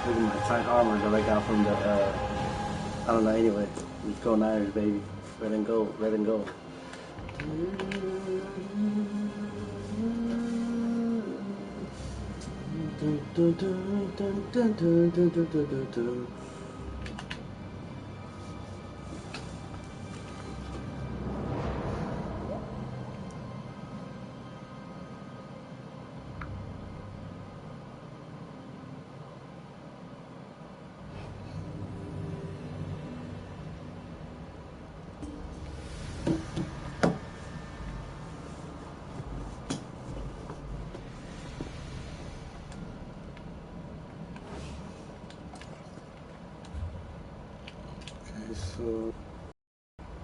Look at my side armor that I got from the, I don't know, anyway. Let's go Niners, baby. Red and gold, red and gold. So,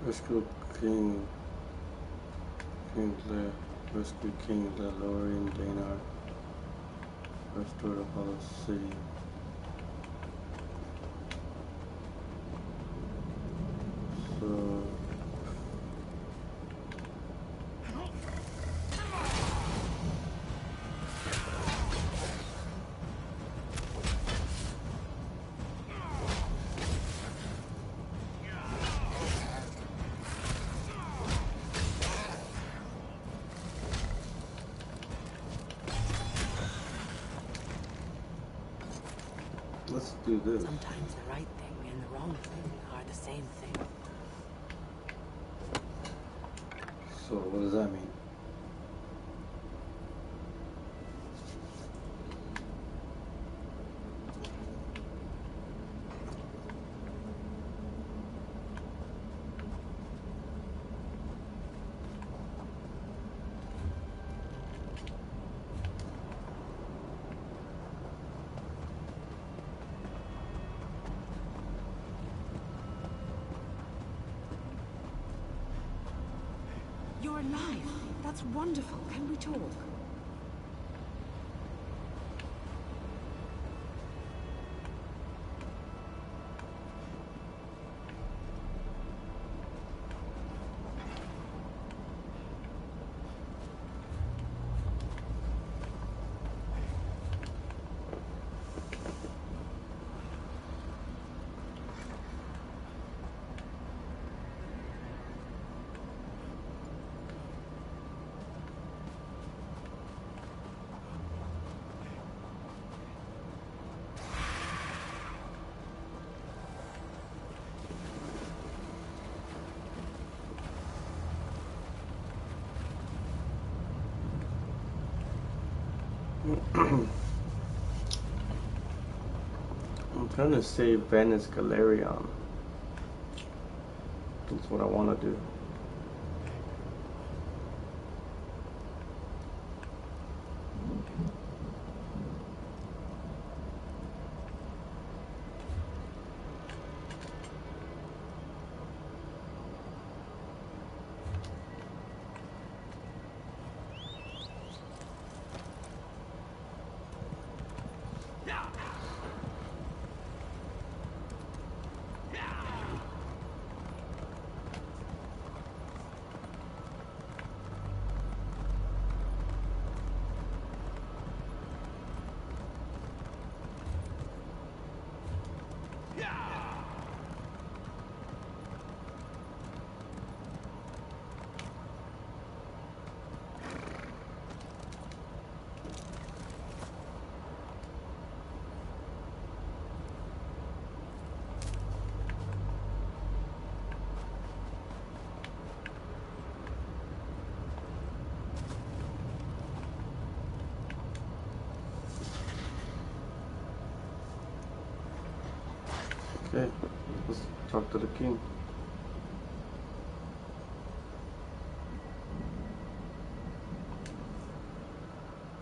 rescue rescue King Lorraine Danar, restore the whole city. So, let's do this. Sometimes the right thing and the wrong thing are the same thing. So, what does that mean? You're alive. That's wonderful. Can we talk? I'm trying to save Venice Galerion. That's what I want to do. Okay, let's talk to the king.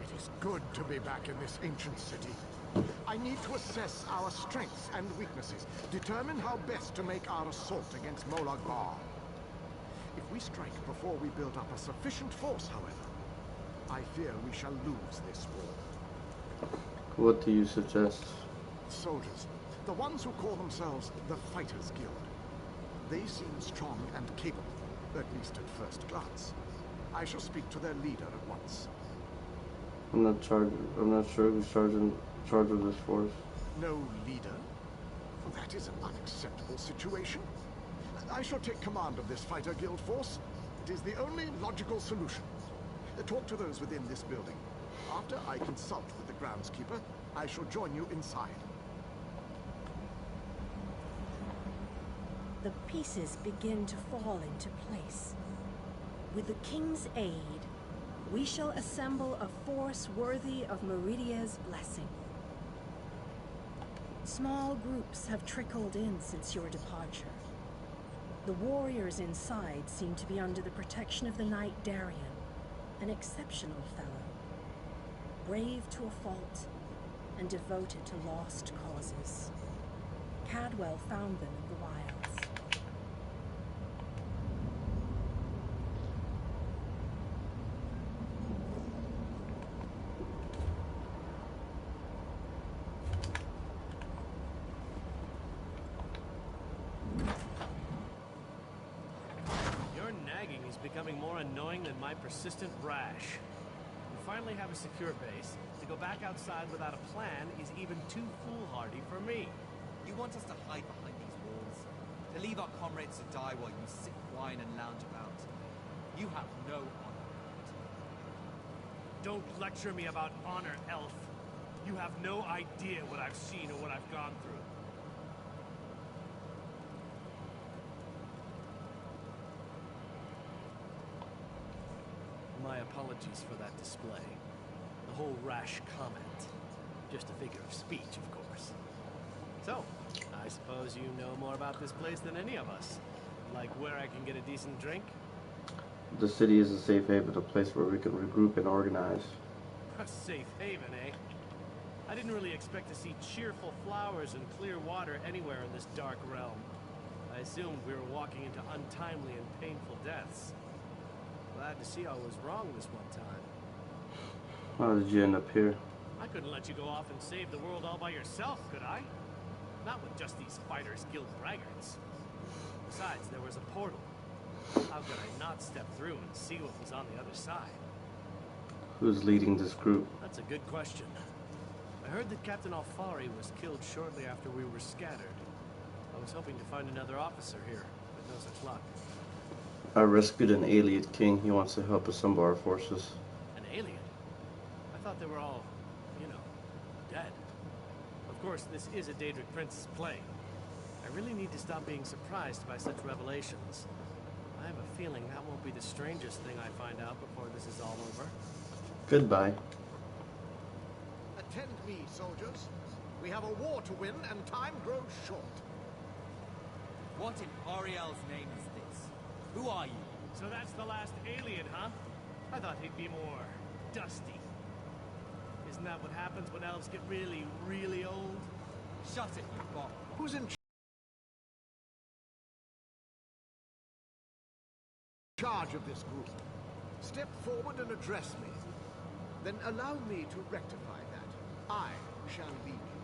It is good to be back in this ancient city. I need to assess our strengths and weaknesses, determine how best to make our assault against Molag Bal. If we strike before we build up a sufficient force, however, I fear we shall lose this war. What do you suggest? Soldiers, the ones who call themselves the Fighters Guild. They seem strong and capable, at least at first glance. I shall speak to their leader at once. I'm not sure who's charge of this force. No leader? That is an unacceptable situation. I shall take command of this fighter guild force. It is the only logical solution. Talk to those within this building. After I consult with the groundskeeper, I shall join you inside. The pieces begin to fall into place. With the king's aid, we shall assemble a force worthy of Meridia's blessing. Small groups have trickled in since your departure. The warriors inside seem to be under the protection of the knight Darian, an exceptional fellow, brave to a fault and devoted to lost causes. Cadwell found them in the wilds. Becoming more annoying than my persistent rash. We finally have a secure base. To go back outside without a plan is even too foolhardy for me. You want us to hide behind these walls? To leave our comrades to die while you sip wine and lounge about? You have no honor. Don't lecture me about honor, elf. You have no idea what I've seen or what I've gone through. My apologies for that display. The whole rash comment. Just a figure of speech, of course. So, I suppose you know more about this place than any of us. Like where I can get a decent drink? The city is a safe haven, a place where we can regroup and organize. A safe haven, eh? I didn't really expect to see cheerful flowers and clear water anywhere in this dark realm. I assumed we were walking into untimely and painful deaths. Glad to see I was wrong this one time. How did you end up here? I couldn't let you go off and save the world all by yourself, could I? Not with just these Fighters Guild braggarts. Besides, there was a portal. How could I not step through and see what was on the other side? Who's leading this group? That's a good question. I heard that Captain Alfari was killed shortly after we were scattered. I was hoping to find another officer here, but no such luck. I rescued an alien king. He wants to help assemble our forces. An alien? I thought they were all, you know, dead. Of course, this is a Daedric Prince's play. I really need to stop being surprised by such revelations. I have a feeling that won't be the strangest thing I find out before this is all over. Goodbye. Attend me, soldiers. We have a war to win, and time grows short. What in Ariel's name is this? Who are you? So that's the last alien, huh? I thought he'd be more dusty. Isn't that what happens when elves get really, really old? Shut it, you bot. Who's in charge of this group? Step forward and address me. Then allow me to rectify that. I shall lead you.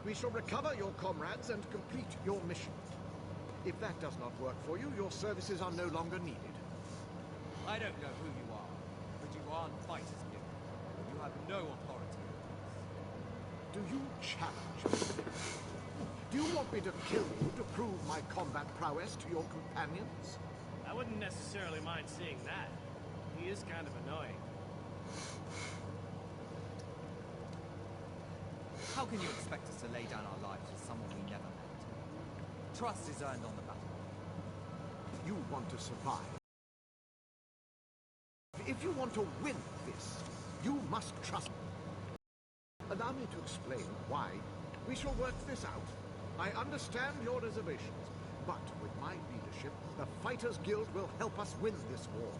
We shall recover your comrades and complete your mission. If that does not work for you, your services are no longer needed. I don't know who you are, but you aren't Fighters Guild. You have no authority. Do you challenge me? Do you want me to kill you to prove my combat prowess to your companions? I wouldn't necessarily mind seeing that. He is kind of annoying. How can you expect us to lay down our lives for someone we never met? Trust is earned on the battlefield. You want to survive. If you want to win this, you must trust me. Allow me to explain why. We shall work this out. I understand your reservations, but with my leadership, the Fighters Guild will help us win this war.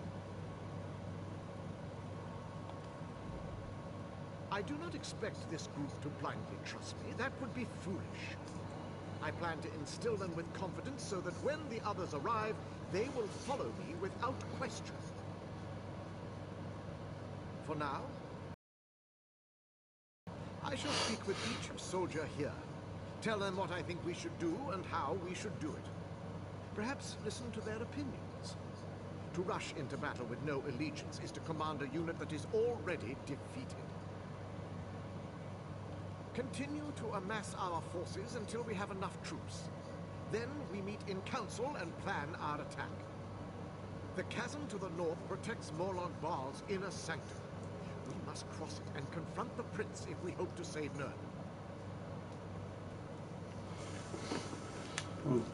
I do not expect this group to blindly trust me. That would be foolish. I plan to instill them with confidence so that when the others arrive, they will follow me without question. For now, I shall speak with each soldier here. Tell them what I think we should do and how we should do it. Perhaps listen to their opinions. To rush into battle with no allegiance is to command a unit that is already defeated. Continue to amass our forces until we have enough troops. Then we meet in council and plan our attack. The chasm to the north protects Morlog Baal's inner sanctum. We must cross it and confront the prince if we hope to save Nern.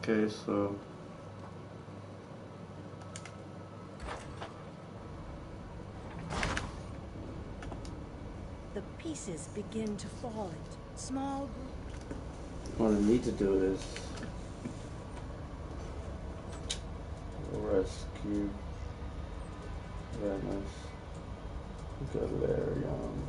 Okay, so The pieces begin to fall into small groups. what I need to do is rescue Venice, Galerion.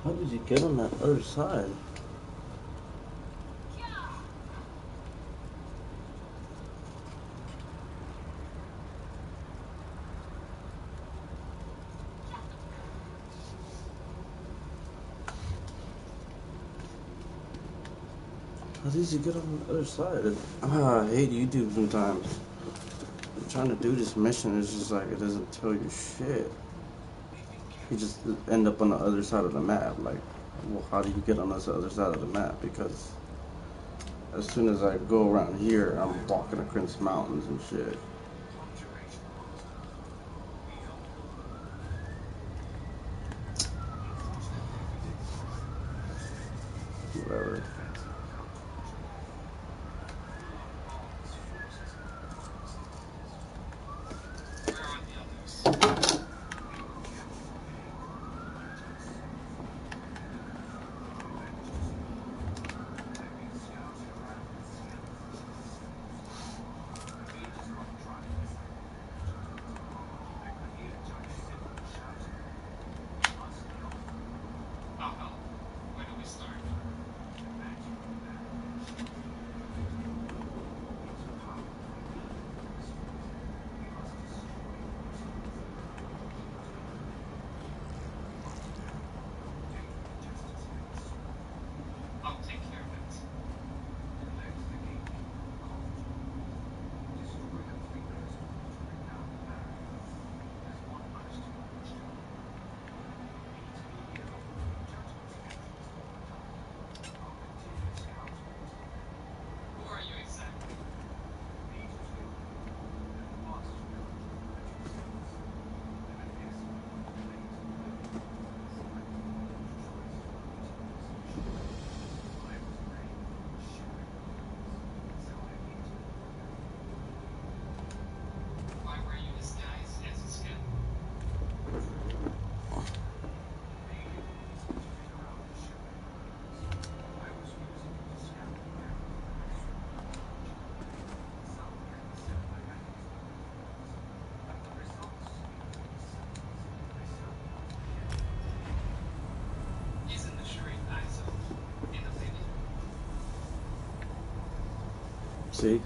How did you get on that other side? How did you get on the other side? I hate YouTube sometimes. I'm trying to do this mission, it's just like it doesn't tell you shit. You just end up on the other side of the map. Like, well, how do you get on this other side of the map? Because as soon as I go around here, I'm walking across mountains and shit. Whatever. See?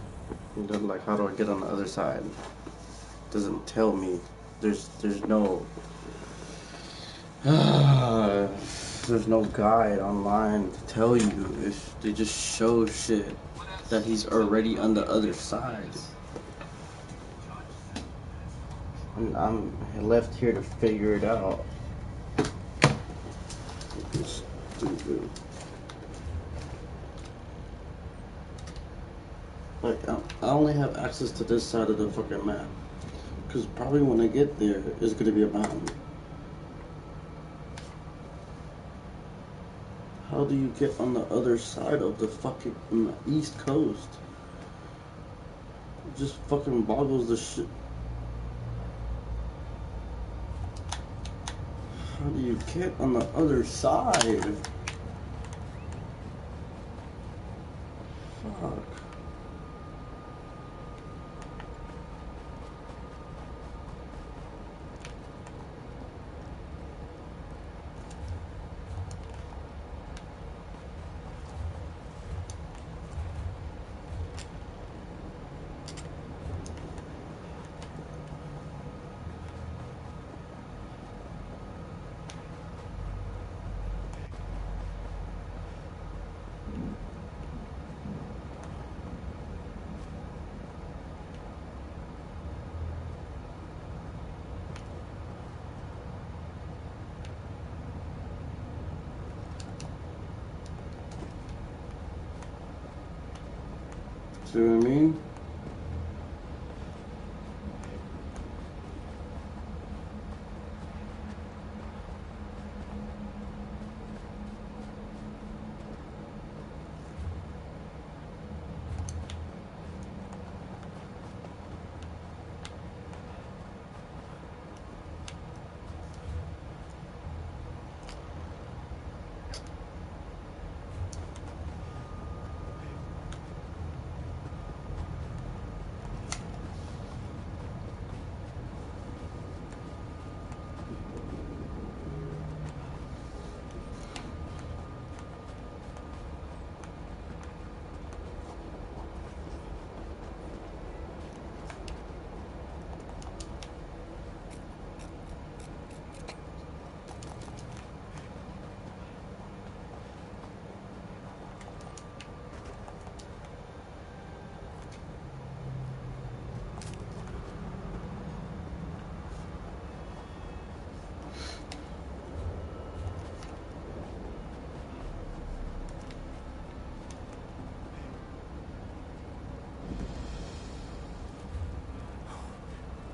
You know, like, how do I get on the other side? Doesn't tell me. There's no there's no guide online to tell you. If they just show shit that he's already on the other side. And I'm left here to figure it out. It's stupid. Like, I only have access to this side of the fucking map. Because probably when I get there, it's going to be a mountain. How do you get on the other side of the fucking East Coast? It just fucking boggles the shit. How do you get on the other side? Fuck. See what I mean?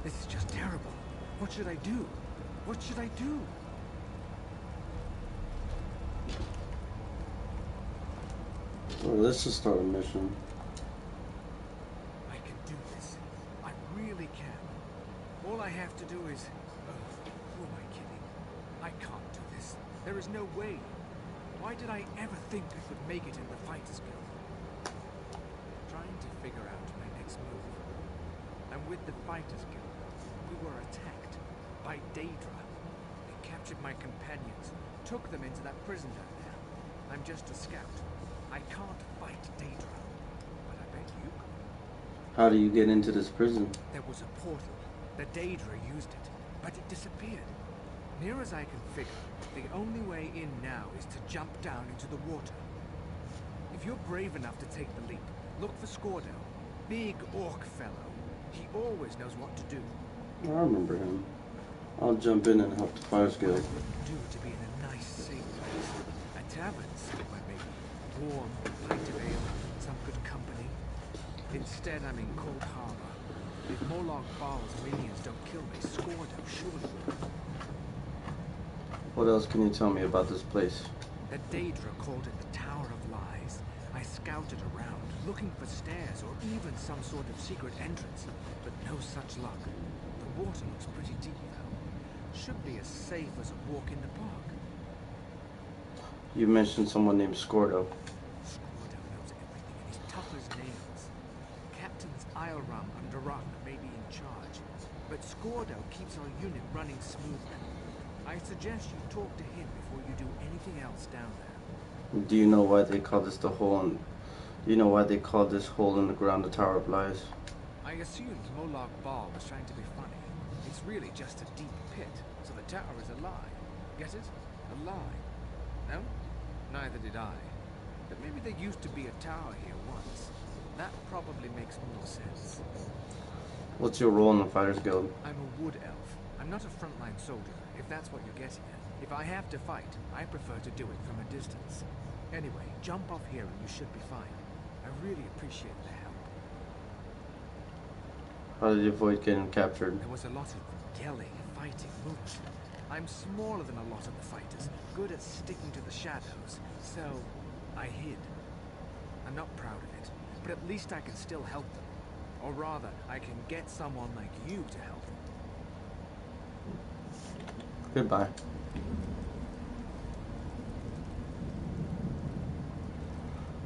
This is just terrible. What should I do? What should I do? Well, let's just start a mission. I can do this. I really can. All I have to do is... Oh, who am I kidding? I can't do this. There is no way. Why did I ever think I could make it in the Fighters Guild? Trying to figure out my next move. And with the Fighters Guild, we were attacked by Daedra. They captured my companions, took them into that prison down there. I'm just a scout. I can't fight Daedra, but I bet you could. How do you get into this prison? There was a portal. The Daedra used it, but it disappeared. Near as I can figure, the only way in now is to jump down into the water. If you're brave enough to take the leap, look for Scordo. Big orc fellow. He always knows what to do. I remember him. I'll jump in and help the Fighters Guild. Do to be in a nice, safe place. A tavern somewhere maybe. Warm, pint of ale, some good company. Instead, I'm in Coldhabour. If Morlock Baal's minions don't kill me, Scordo surely will. What else can you tell me about this place? The Daedra called it the Tower of Lies. I scouted around, looking for stairs or even some sort of secret entrance, but no such luck. The water looks pretty deep, though. Should be as safe as a walk in the park. You mentioned someone named Scordo. Scordo knows everything and he's tough as nails. Captains Ilram and Durak may be in charge, but Scordo keeps our unit running smoothly. I suggest you talk to him before you do anything else down there. Do you know why they call this the hole You know why they call this hole in the ground the Tower of Lies? I assumed Molag Bal was trying to be funny. It's really just a deep pit, so the tower is a lie. Get it? A lie. No? Neither did I. But maybe there used to be a tower here once. That probably makes more sense. What's your role in the Fighters Guild? I'm a wood elf. I'm not a frontline soldier, if that's what you're getting at. If I have to fight, I prefer to do it from a distance. Anyway, jump off here and you should be fine. I really appreciate the help. How did you avoid getting captured? There was a lot of yelling, fighting, movement. I'm smaller than a lot of the fighters, good at sticking to the shadows, so I hid. I'm not proud of it, but at least I can still help them. Or rather, I can get someone like you to help them. Goodbye.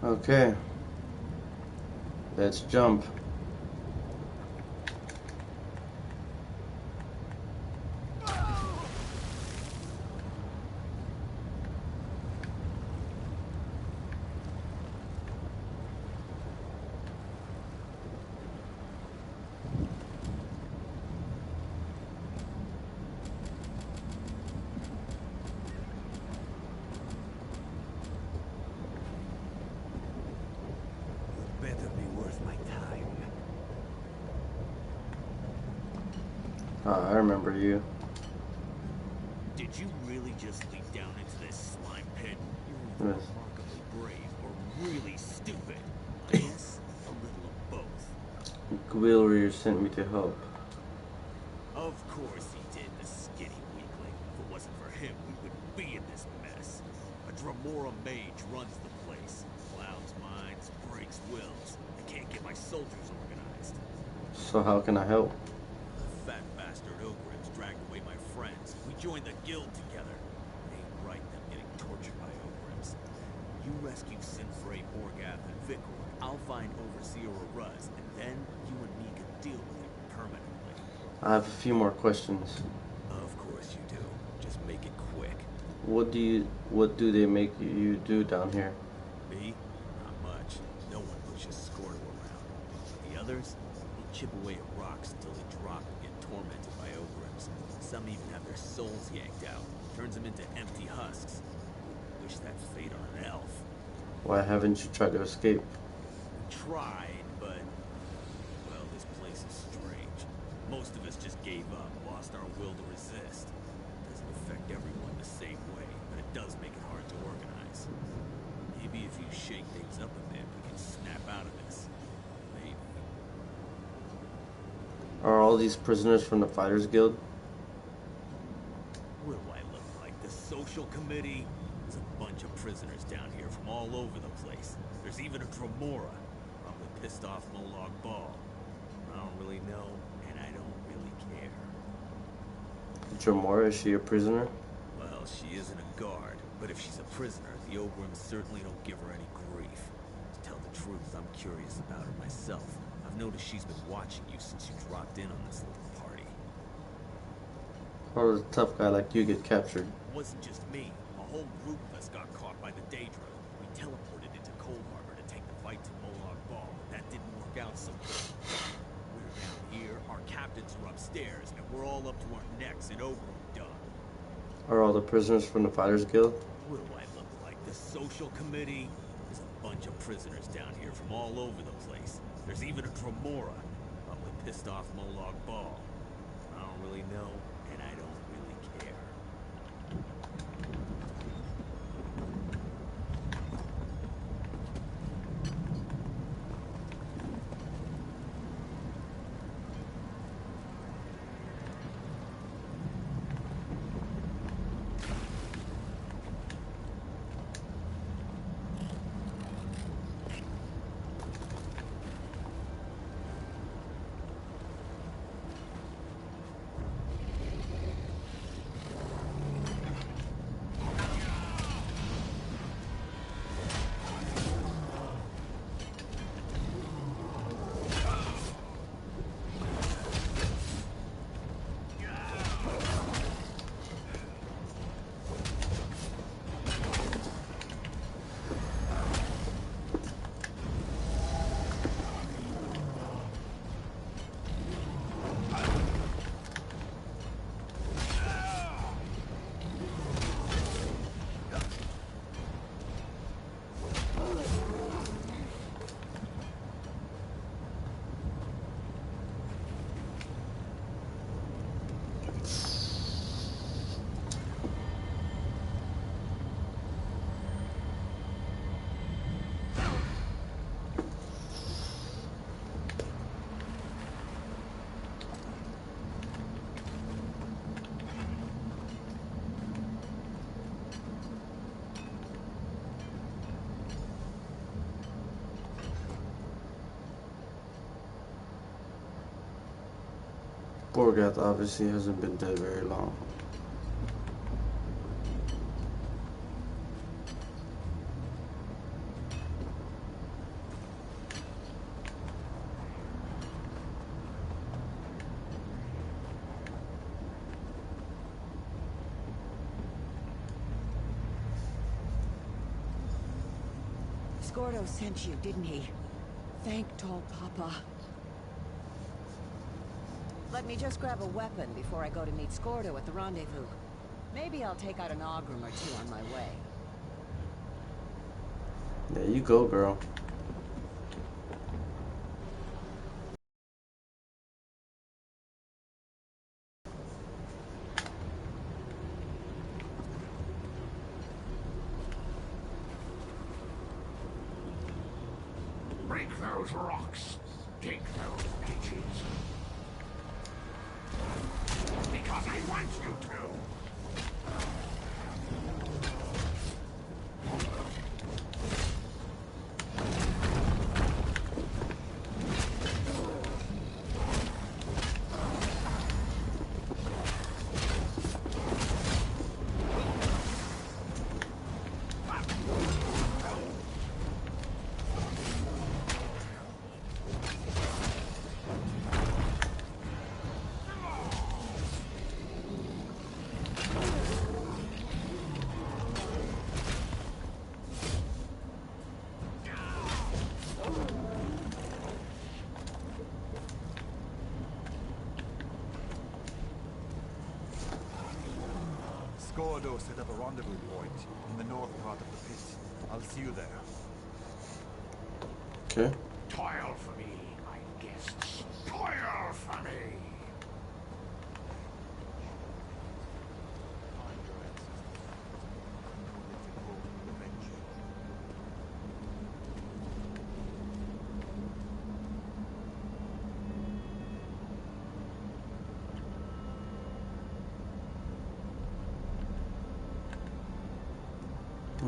Okay. Let's jump. Better be worth my time. I remember you. Did you really just leap down into this slime pit? Yes. You're remarkably brave or really stupid. I guess a little of both. Gwilrier sent me to help. Of course he did, the skinny weakling. If it wasn't for him, we wouldn't be in this mess. A Dremora mage runs the place. Clouds minds, breaks wills. I can't get my soldiers organized. So how can I help? The fat bastard Ogrims dragged away my friends. We joined the guild together. It ain't right them getting tortured by Ogrims. You rescue Sinfrey, Morgath, and Vicor. I'll find Overseer Aruz, and then you and me can deal with him permanently. I have a few more questions. Of course you do. Just make it quick. What do they make you do down here? Me? Not much. No one pushes Scordo around. The others? They chip away at rocks until they drop and get tormented by Ogrims. Some even have their souls yanked out. Turns them into empty husks. Wish that fate on an elf. Why haven't you tried to escape? Tried, but... well, this place is strange. Most of us just gave up, lost our will to resist. Doesn't affect everyone the same way, but it does make it hard to organize. Maybe if you shake things up a bit, we can snap out of this. Maybe. Are all these prisoners from the Fighters Guild? What do I look like? The social committee? There's a bunch of prisoners down here from all over the place. There's even a Dremora. Probably pissed off Molag Bal. I don't really know, and I don't really care. Dremora, is she a prisoner? Well, she isn't a guard, but if she's a prisoner, the Ogrims certainly don't give her any grief. To tell the truth, I'm curious about her myself. I've noticed she's been watching you since you dropped in on this little party. How does a tough guy like you get captured? It wasn't just me. A whole group of us got caught by the Daedra. We teleported into Coldhabour to take the fight to Molag Bal, but that didn't work out so good. We're down here, our captains are upstairs, and we're all up to our necks in Ogrim dung. Are all the prisoners from the Fighters Guild? What do I look like? The social committee? There's a bunch of prisoners down here from all over the place. There's even a Dremora. Probably pissed off Molag Bal. I don't really know, and I don't really care. Borgath obviously hasn't been dead very long. Scordo sent you, didn't he? Thank Tall Papa. Let me just grab a weapon before I go to meet Scordo at the rendezvous. Maybe I'll take out an Ogrim or two on my way. There you go, girl. Break those rocks. Dig those ditches. Because I want you to. Scordo set up a rendezvous point in the north part of the pit. I'll see you there. Okay. Toil for me, my guests. Toil for me.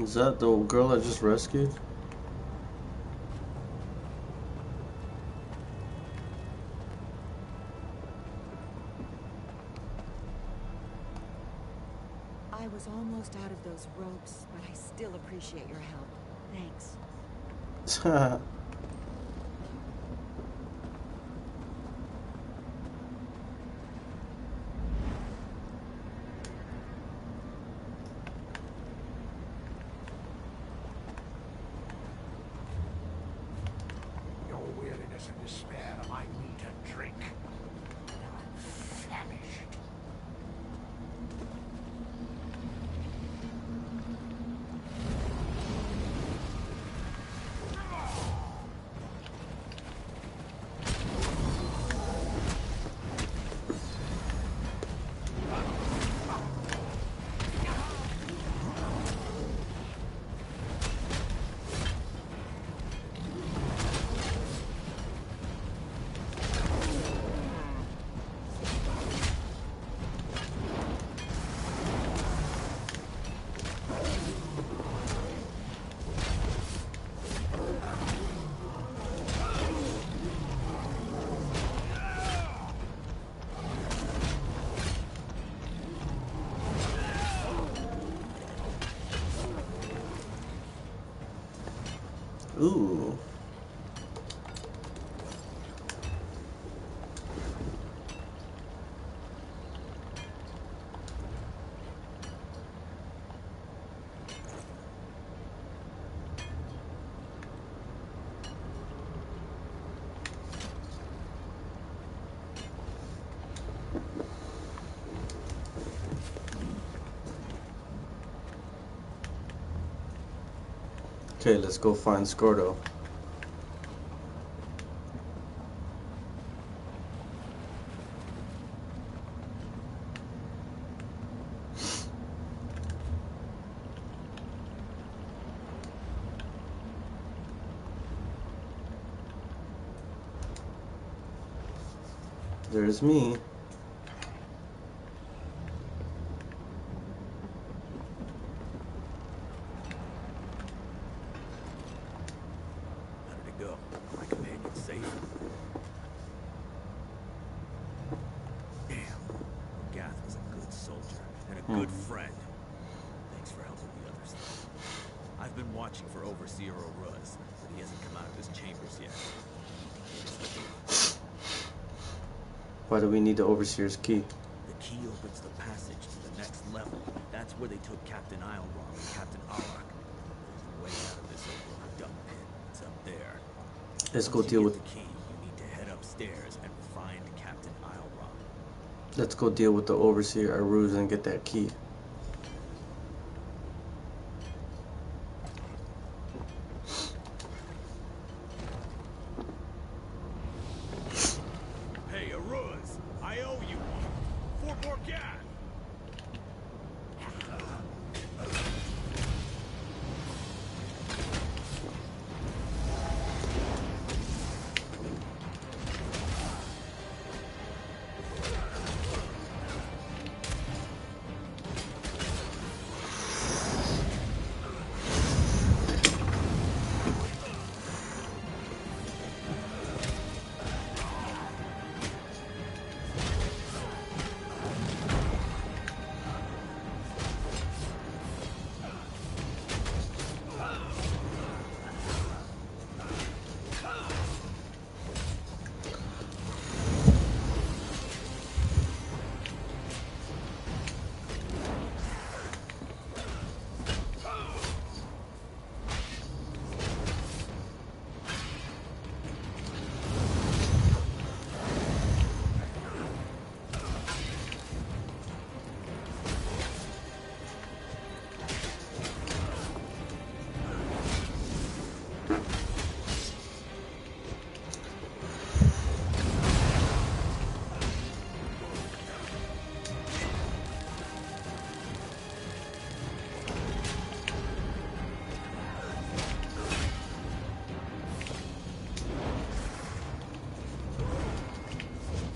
Is that the girl I just rescued? I was almost out of those ropes, but I still appreciate your help. Thanks. Your weariness and despair are my meat and drink. I'm famished. Ooh. Okay, let's go find Scordo. There's me. How did it go? My companion's safe? Why do we need the Overseer's key? The key opens the passage to the next level. That's where they took Captain Ileron and Captain Arak. There's a way out of this overlooked dump pit. It's up there. Let's go Once you deal get with. the key, you need to head upstairs and find Captain Ileron. Let's go deal with the Overseer Aruz and get that key. Hey, Aruz! I owe you one. 4 more gas!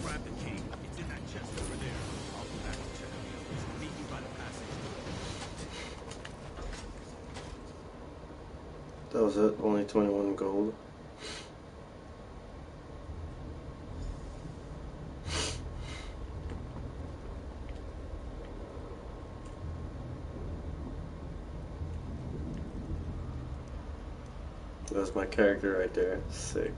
Grab the key. It's in that chest over there. I'll go back and check on the others. Meet you by the passage door. That was it. Only 21 gold. That's my character right there. Sick.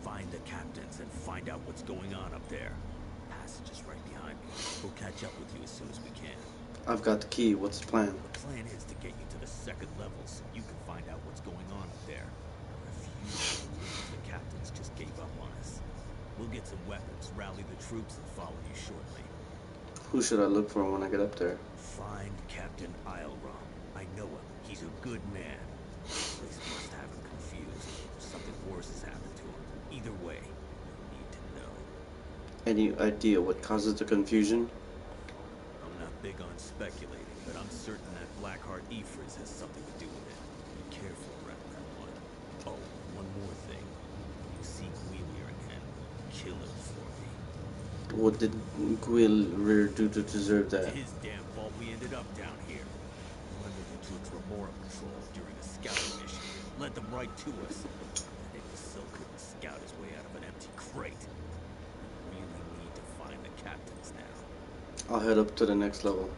Find the captains and find out what's going on up there. Passage is right behind me. We'll catch up with you as soon as we can. I've got the key. What's the plan? The plan is to get you to the second level so you can find out what's going on up there. The captains just gave up on us. We'll get some weapons, rally the troops, and follow you shortly. Who should I look for when I get up there? Find Captain Ileron. I know him. He's a good man. This must have him confused. Something worse has happened to him. Either way, you need to know. Any idea what causes the confusion? I'm not big on speculating, but I'm certain that Blackheart Ephraim has something to do with it. Be careful around that one. Oh, one more thing. When you see Gwilier again, kill him for me. What did Gwilier do to deserve that? It's his damn fault we ended up down here. Remember the troops were more on patrol during a scouting mission. Led them right to us. That imbecile couldn't scout his way out of an empty crate. We really need to find the captains now. I'll head up to the next level.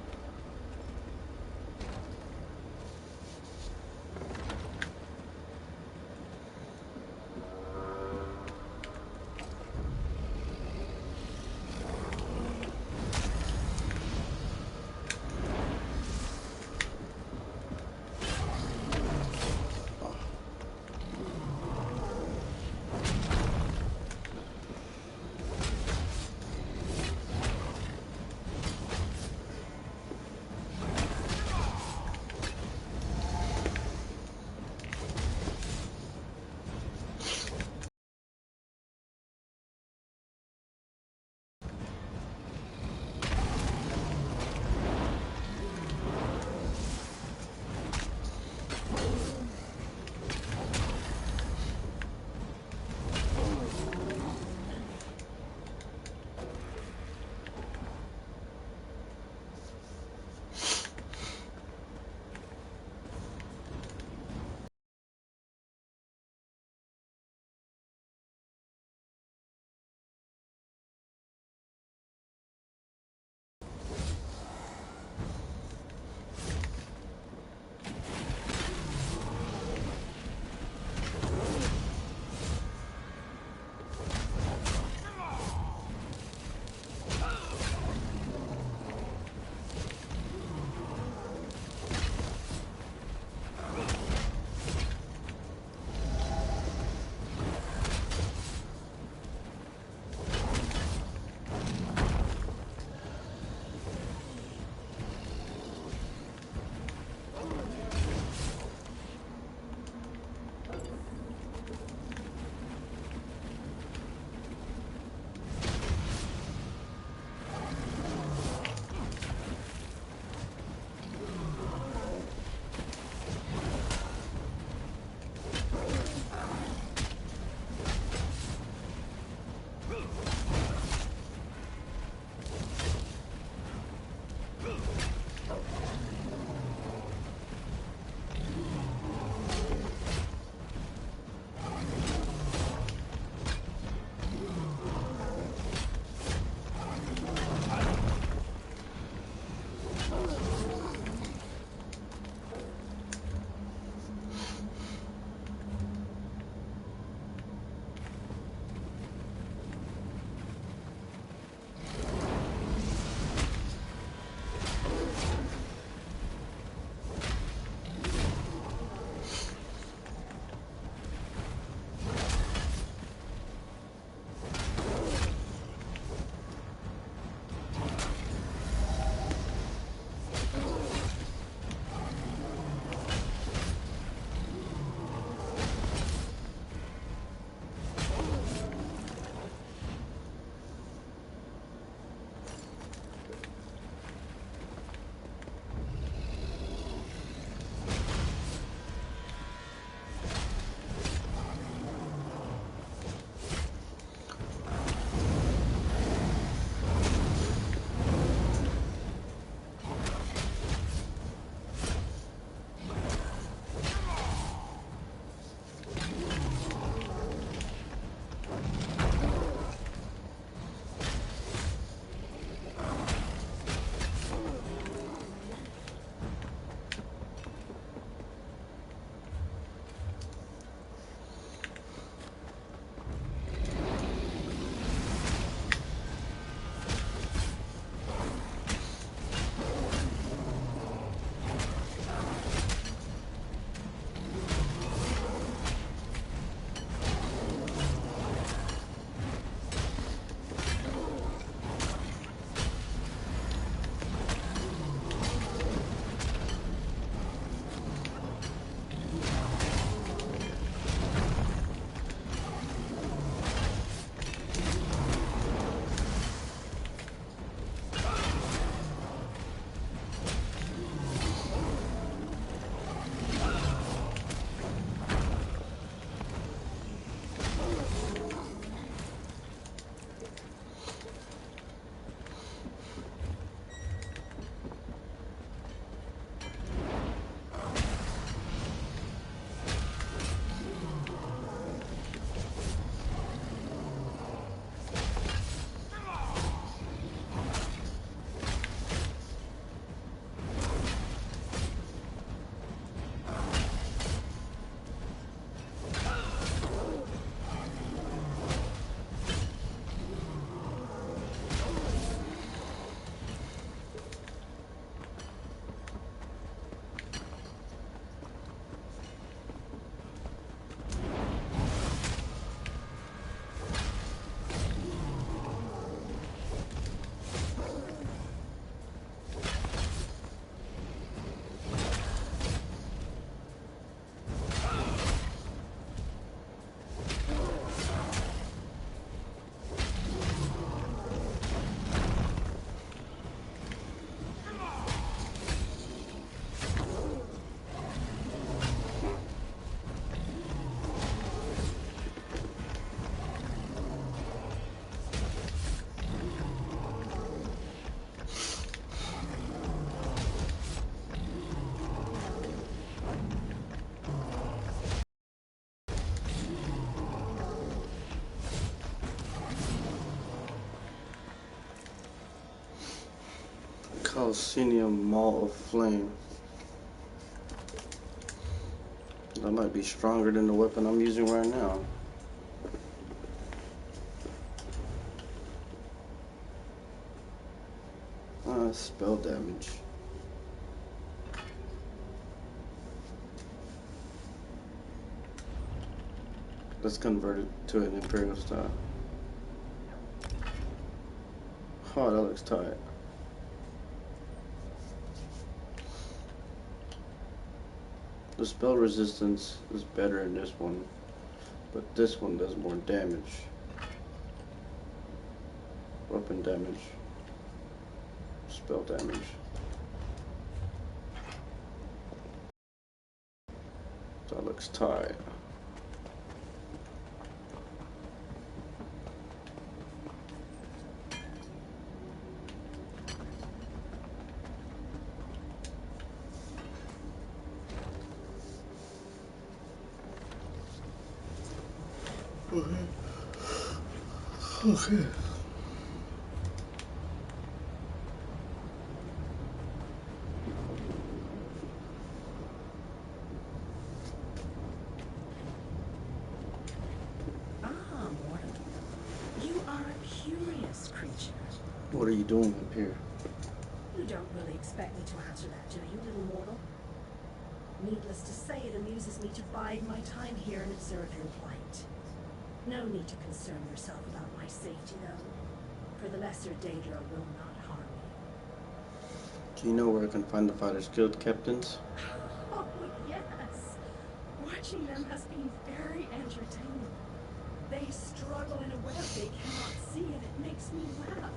Calcinium Maul of Flame. That might be stronger than the weapon I'm using right now. Spell damage. Let's convert it to an Imperial style. Oh, that looks tight. The spell resistance is better in this one, but this one does more damage. Weapon damage. Spell damage. That looks tight. Okay. You are a curious creature. What are you doing up here? You don't really expect me to answer that, do you, little mortal? Needless to say, it amuses me to bide my time here and observe your plight. No need to concern yourself about my safety, though, for the Lesser Daedra will not harm me. Do you know where I can find the Fighters Guild captains? Oh, yes! Watching them has been very entertaining. They struggle in a web they cannot see, and it makes me laugh.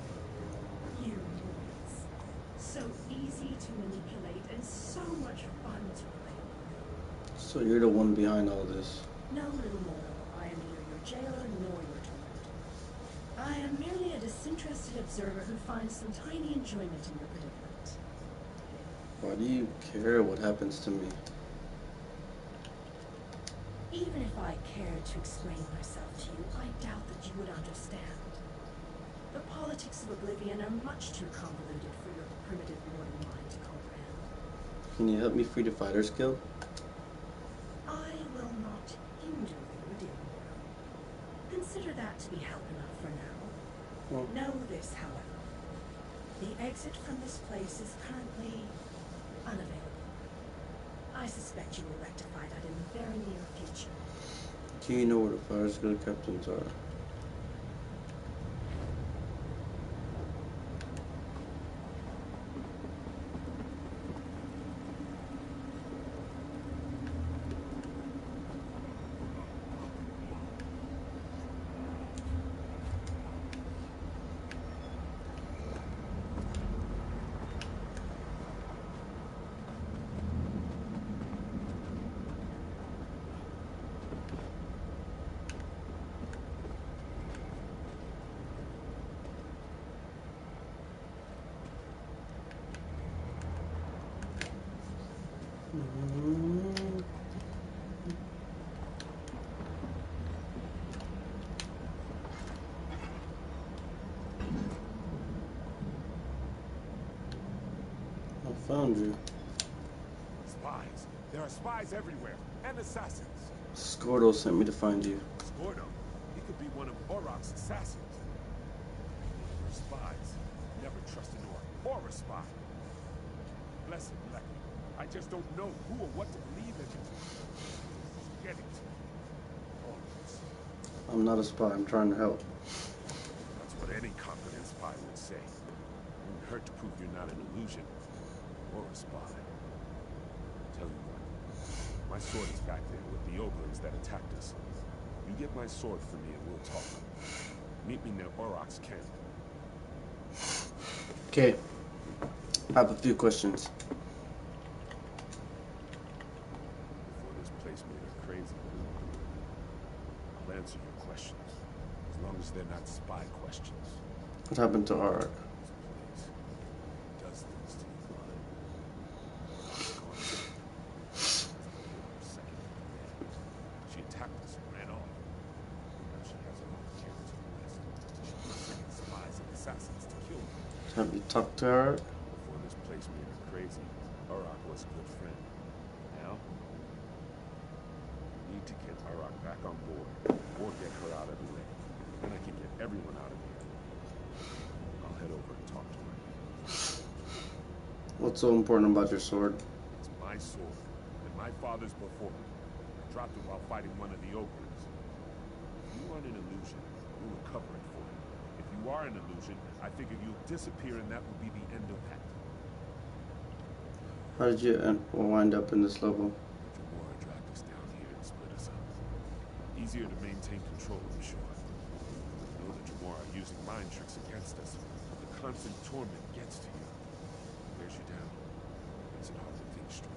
You boys. So easy to manipulate and so much fun to play with. So you're the one behind all this? No, little mortal. I am neither your jailer nor your tormentor. I am merely a disinterested observer who finds some tiny enjoyment in your predicament. Why do you care what happens to me? Even if I cared to explain myself to you, I doubt that you would understand. The politics of Oblivion are much too convoluted for your primitive mortal mind to comprehend. Can you help me free the Fighters Guild? I will not hinder you, dear mortal. Consider that to be help enough for now. Well, Know this, however. The exit from this place is currently unavailable. I suspect you will rectify that in the very near future. do you know where the Fighters Guild captains are? I found you. Spies. There are spies everywhere, and assassins. Scordo sent me to find you. Scordo. He could be one of Oroc's assassins. They're spies. Never trust an Orc or a spy. Blessed lucky. I just don't know who or what to believe in. Get it. Always. I'm not a spy, I'm trying to help. That's what any competent spy would say. It wouldn't hurt to prove you're not an illusion. Or a spy. Tell you what. My sword is back there with the Oglins that attacked us. You get my sword for me and we'll talk. Meet me near Oroc's camp. Okay. I have a few questions. Before this place made her crazy. I'll answer your questions. As long as they're not spy questions. What happened to Arak? This place does things to your mind. Second after that. She attacked us and ran off. Now she has her own camp to the west. She's sending spies and assassins to kill them. Have you talked to Arak? Before this place me in crazy. Uruk was a good friend. Now, I need to get Uruk back on board, or get her out of the way. Then I can get everyone out of here. I'll head over and talk to her. What's so important about your sword? It's my sword, and my father's before me. I dropped it while fighting one of the ogres. If you aren't an illusion, we'll recover it for you. If you are an illusion, I figure you'll disappear and that will be the end of that. How did you wind up in this level? Jamora dragged us down here and split us up. Easier to maintain control, I'm sure. I know that Jamora are using mind tricks against us. The constant torment gets to you. It wears you down. Makes it hard to think straight.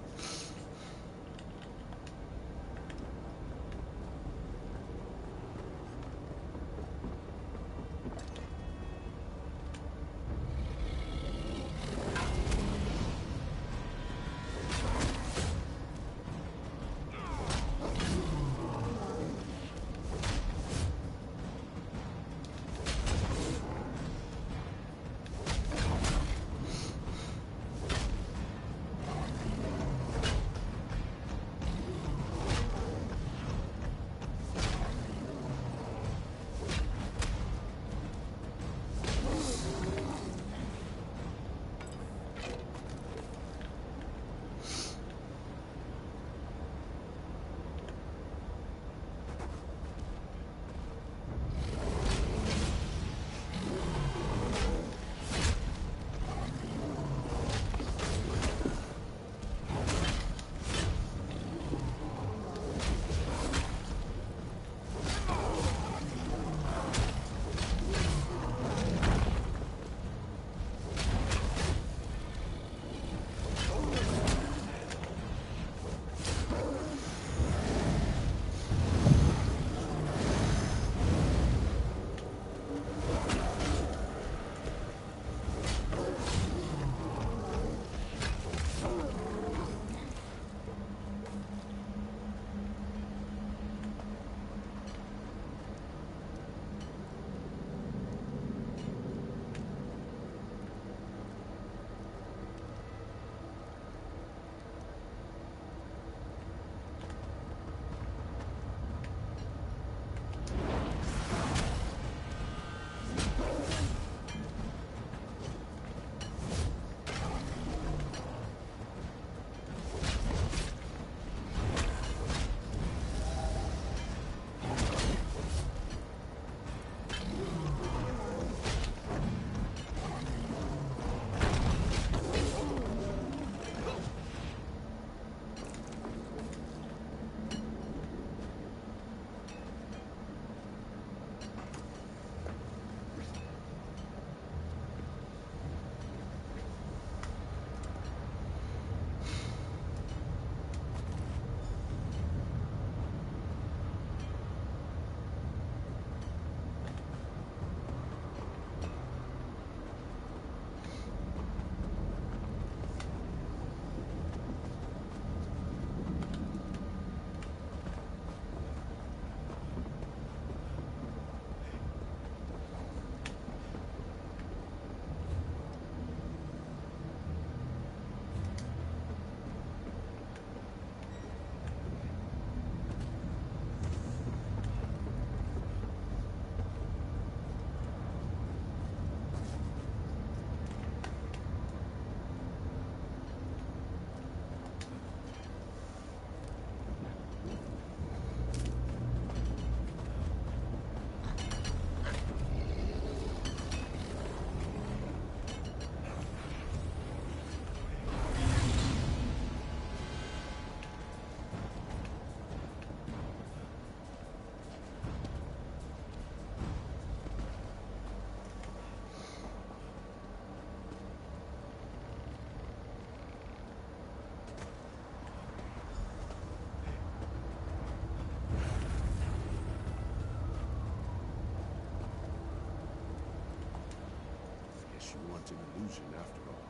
An illusion after all.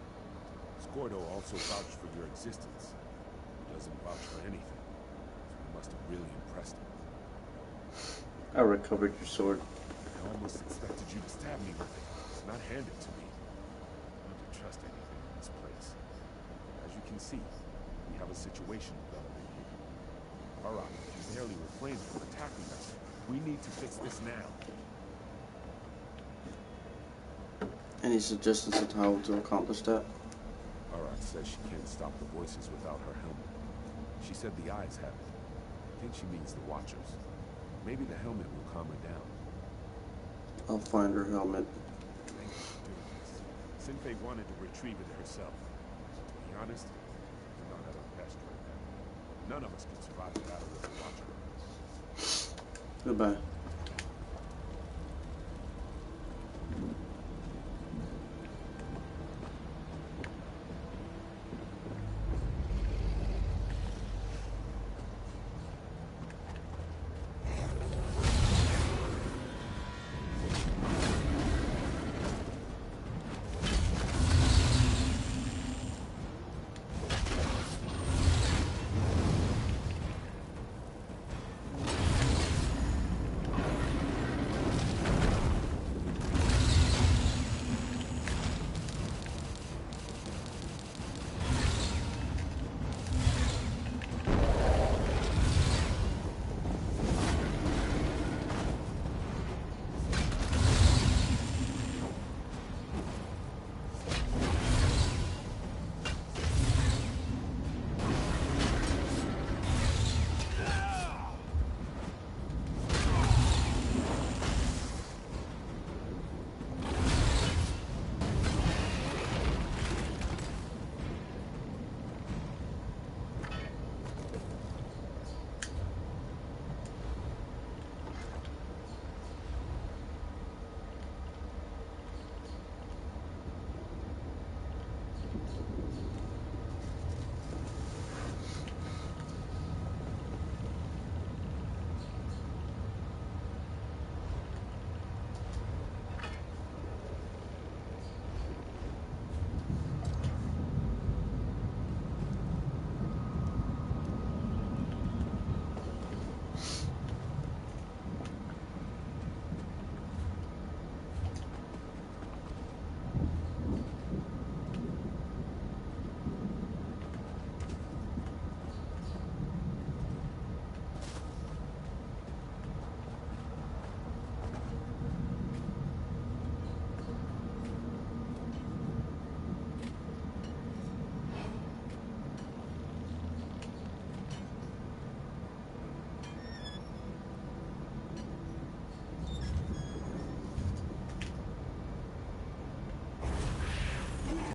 Scordo also vouched for your existence. He doesn't vouch for anything, so you must have really impressed him. I recovered your sword. I almost expected you to stab me with it, not hand it to me. Not to trust anything in this place. can see, we have a situation developing here. Alright, you barely refrained from attacking us. We need to fix this now. Any suggestions on how to accomplish that? Arak says she can't stop the voices without her helmet. She said the eyes have it. I think she means the Watchers. Maybe the helmet will calm her down. I'll find her helmet. Thank you for doing this. Sinfei wanted to retrieve it herself. To be honest, we're not at our best right now. None of us can survive a battle with a Watcher. Goodbye.